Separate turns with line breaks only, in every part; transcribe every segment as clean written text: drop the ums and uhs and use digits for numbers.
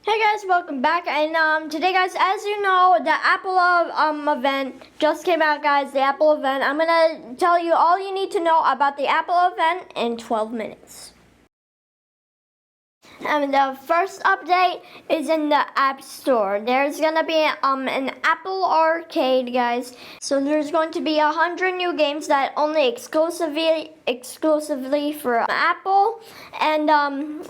Hey guys, welcome back. And today, guys, as you know, the Apple event just came out, guys. The Apple event. I'm gonna tell you all you need to know about the Apple event in 12 minutes. And the first update is in the App Store. There's gonna be an Apple Arcade, guys. So there's going to be 100 new games that only exclusively for Apple. And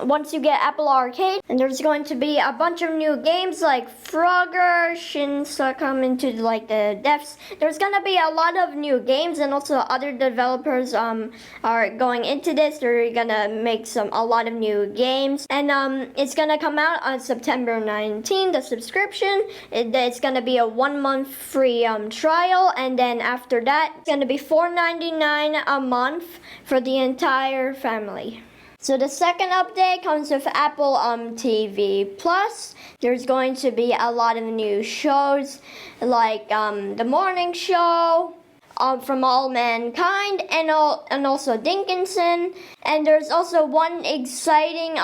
once you get Apple Arcade, and there's going to be a bunch of new games like Frogger, Shinsa come into like the depths. There's gonna be a lot of new games, and also other developers are going into this. They're gonna make a lot of new games, and it's gonna come out on September 19th. The subscription, it's gonna be a 1 month free trial, and then after that, it's gonna be $4.99 a month for the entire family. So the second update comes with Apple TV Plus. There's going to be a lot of new shows like The Morning Show, From All Mankind, and also Dinkinson. And there's also one exciting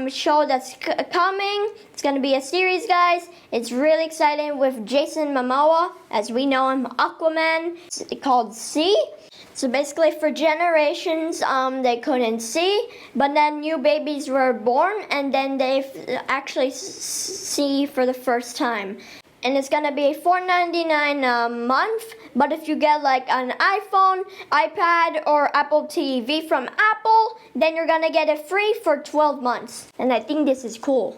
show that's coming. It's gonna be a series, guys. It's really exciting with Jason Momoa, as we know him, Aquaman. It's called See. So basically, for generations, they couldn't see, but then new babies were born, and then they actually see for the first time. And it's gonna be $4.99 a month, but if you get like an iPhone, iPad, or Apple TV from Apple, then you're gonna get it free for 12 months. And I think this is cool.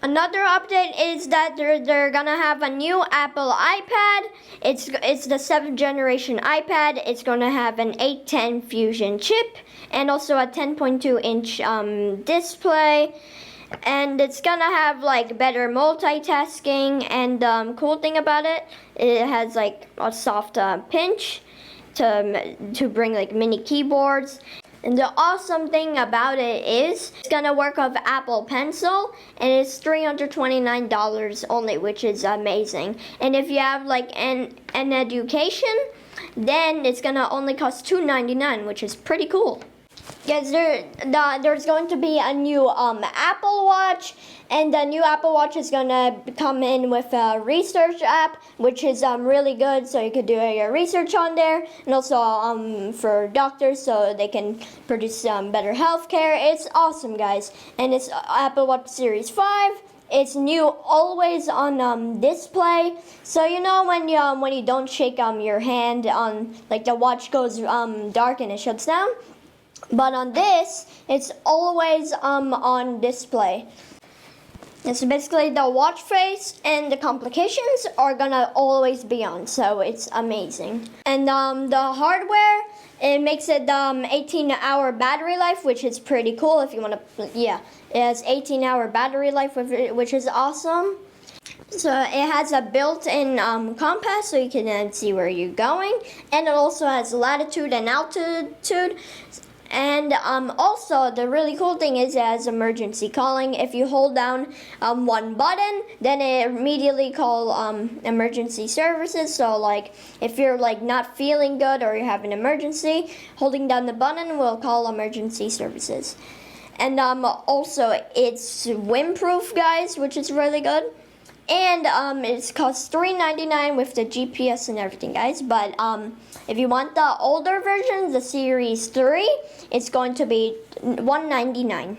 Another update is that they're gonna have a new Apple iPad. It's the 7th generation iPad. It's gonna have an 810 Fusion chip and also a 10.2-inch display. And it's gonna have like better multitasking, and cool thing about it, it has like a soft pinch to bring like mini keyboards. And the awesome thing about it is it's gonna work with Apple Pencil, and it's $329 only, which is amazing. And if you have like an education, then it's gonna only cost $299, which is pretty cool. Yes, there's going to be a new Apple Watch, and the new Apple Watch is gonna come in with a research app, which is really good. So you could do your research on there, and also for doctors, so they can produce better healthcare. It's awesome, guys, and it's Apple Watch Series 5. It's new, always on display. So you know when you don't shake your hand on, like the watch goes dark and it shuts down. But on this, it's always on display. And so basically the watch face and the complications are gonna always be on, so it's amazing. And the hardware, it makes it 18-hour battery life, which is pretty cool if you wanna, yeah. It has 18-hour battery life, which is awesome. So it has a built-in compass, so you can see where you're going. And it also has latitude and altitude. And also, the really cool thing is it has emergency calling. If you hold down one button, then it immediately calls emergency services. So like, if you're like not feeling good or you have an emergency, holding down the button will call emergency services. And also, it's windproof, guys, which is really good. And it costs $3.99 with the GPS and everything, guys. But if you want the older version, the Series 3, it's going to be $199.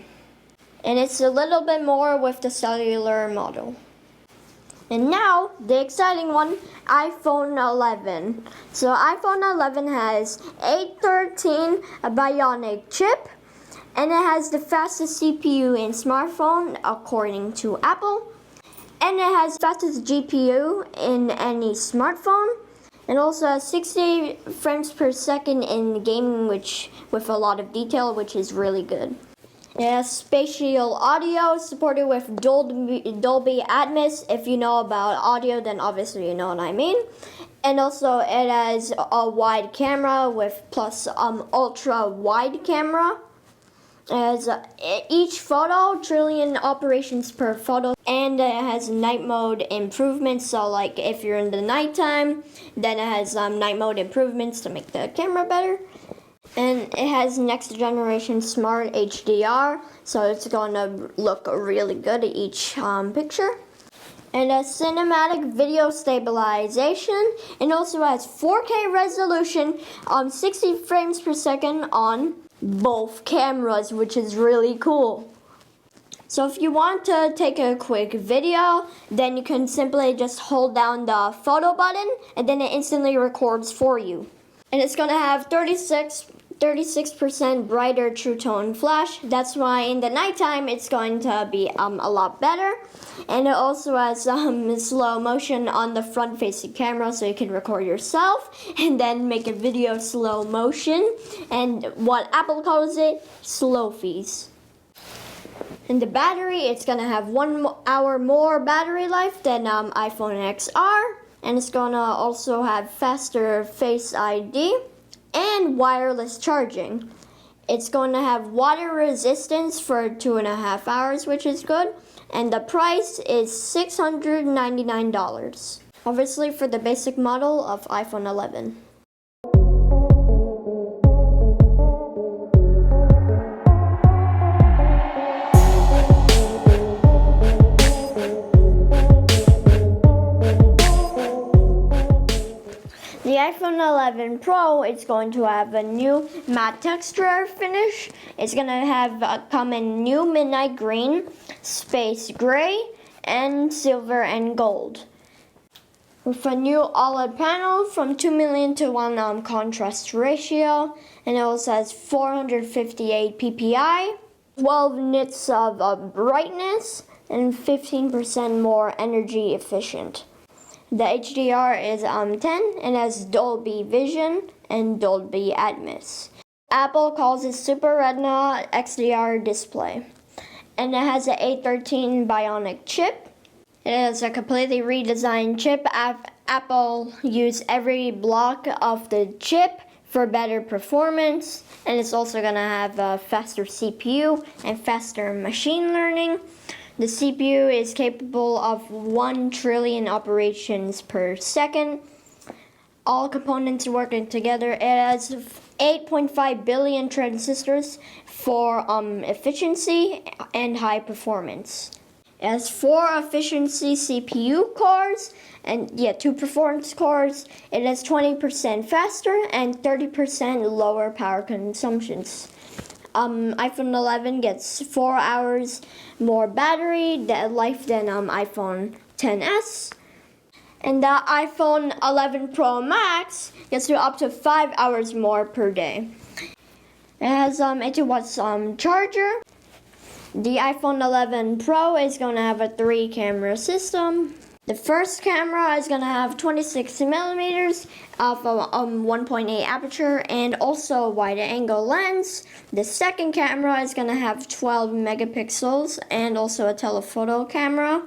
And it's a little bit more with the cellular model. And now, the exciting one, iPhone 11. So iPhone 11 has A13, a Bionic chip, and it has the fastest CPU in smartphone, according to Apple. And it has fastest GPU in any smartphone. And also has 60 frames per second in gaming, which with a lot of detail, which is really good. It has spatial audio supported with Dolby Atmos. If you know about audio, then obviously you know what I mean. And also it has a wide camera with plus ultra wide camera. It has each photo, trillion operations per photo, and it has night mode improvements. So like if you're in the nighttime, then it has night mode improvements to make the camera better. And it has next generation smart HDR, so it's gonna look really good at each picture. And a cinematic video stabilization. It also has 4K resolution, 60 frames per second on both cameras, which is really cool. So if you want to take a quick video, then you can simply just hold down the photo button and then it instantly records for you. And it's gonna have 36% brighter true tone flash. That's why in the nighttime it's going to be a lot better. And it also has slow motion on the front facing camera, so you can record yourself and then make a video slow motion, and what Apple calls it, slow fees. And the battery, it's gonna have 1 hour more battery life than iPhone XR, and it's gonna also have faster Face ID and wireless charging. It's going to have water resistance for 2.5 hours, which is good. And the price is $699. Obviously for the basic model of iPhone 11. The iPhone 11 Pro is going to have a new matte texture finish. It's going to have come in new midnight green, space gray, and silver and gold. With a new OLED panel from 2 million to 1 contrast ratio, and it also has 458 ppi, 12 nits of brightness, and 15% more energy efficient. The HDR is 10 and has Dolby Vision and Dolby Atmos. Apple calls it Super Retina XDR display. And it has an A13 Bionic chip. It is a completely redesigned chip. Apple used every block of the chip for better performance. And it's also going to have a faster CPU and faster machine learning. The CPU is capable of 1 trillion operations per second. All components working together. It has 8.5 billion transistors for efficiency and high performance. It has 4 efficiency CPU cores and 2 performance cores. It has 20% faster and 30% lower power consumptions. iPhone 11 gets 4 hours more battery life than iPhone XS. And the iPhone 11 Pro Max gets to up to 5 hours more per day. It has 80 watts charger. The iPhone 11 Pro is going to have a 3-camera system. The first camera is going to have 26 millimeters of 1.8 aperture and also a wide angle lens. The second camera is going to have 12 megapixels and also a telephoto camera.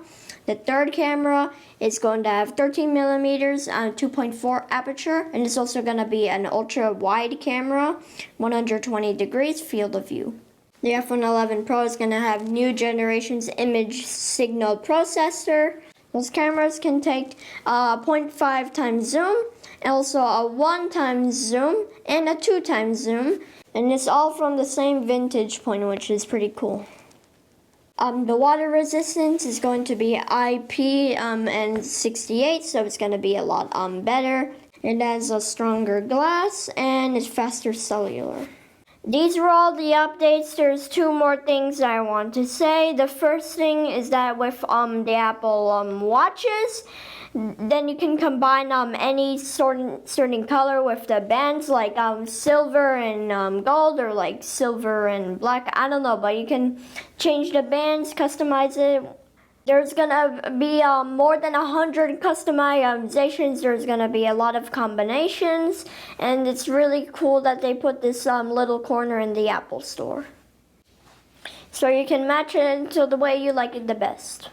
The third camera is going to have 13 millimeters and 2.4 aperture, and it's also going to be an ultra wide camera, 120 degrees field of view. The iPhone 11 Pro is going to have new generation's image signal processor. Those cameras can take 0.5 times zoom, and also a 1 times zoom, and a 2 times zoom. And it's all from the same vintage point, which is pretty cool. The water resistance is going to be IP68, so it's going to be a lot better. It has a stronger glass, and it's faster cellular. These were all the updates. There's 2 more things I want to say. The first thing is that with the Apple watches, then you can combine any certain color with the bands, like silver and gold, or like silver and black. I don't know, but you can change the bands, customize it. There's gonna be more than 100 customizations. There's gonna be a lot of combinations, and it's really cool that they put this little corner in the Apple Store. So you can match it into the way you like it the best.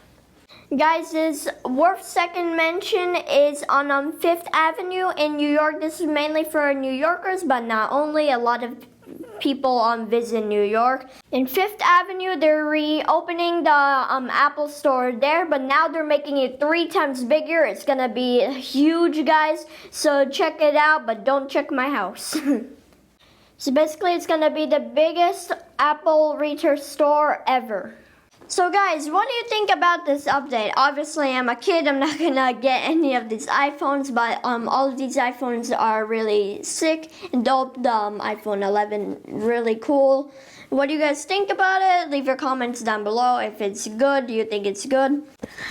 Guys, this worth second mention is on 5th Avenue in New York. This is mainly for New Yorkers, but not only. A lot of people visit New York. In 5th Avenue, they're reopening the Apple Store there, but now they're making it 3 times bigger. It's gonna be huge, guys. So check it out, but don't check my house. So basically it's gonna be the biggest Apple retail store ever. So guys, what do you think about this update? Obviously I'm a kid, I'm not gonna get any of these iPhones, but all of these iPhones are really sick and dope. The iPhone 11 really cool. What do you guys think about it? Leave your comments down below. If it's good, do you think it's good?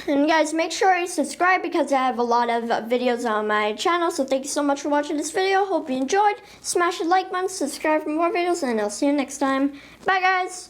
And guys, make sure you subscribe because I have a lot of videos on my channel. So thank you so much for watching this video. Hope you enjoyed. Smash the like button, subscribe for more videos, and I'll see you next time. Bye guys!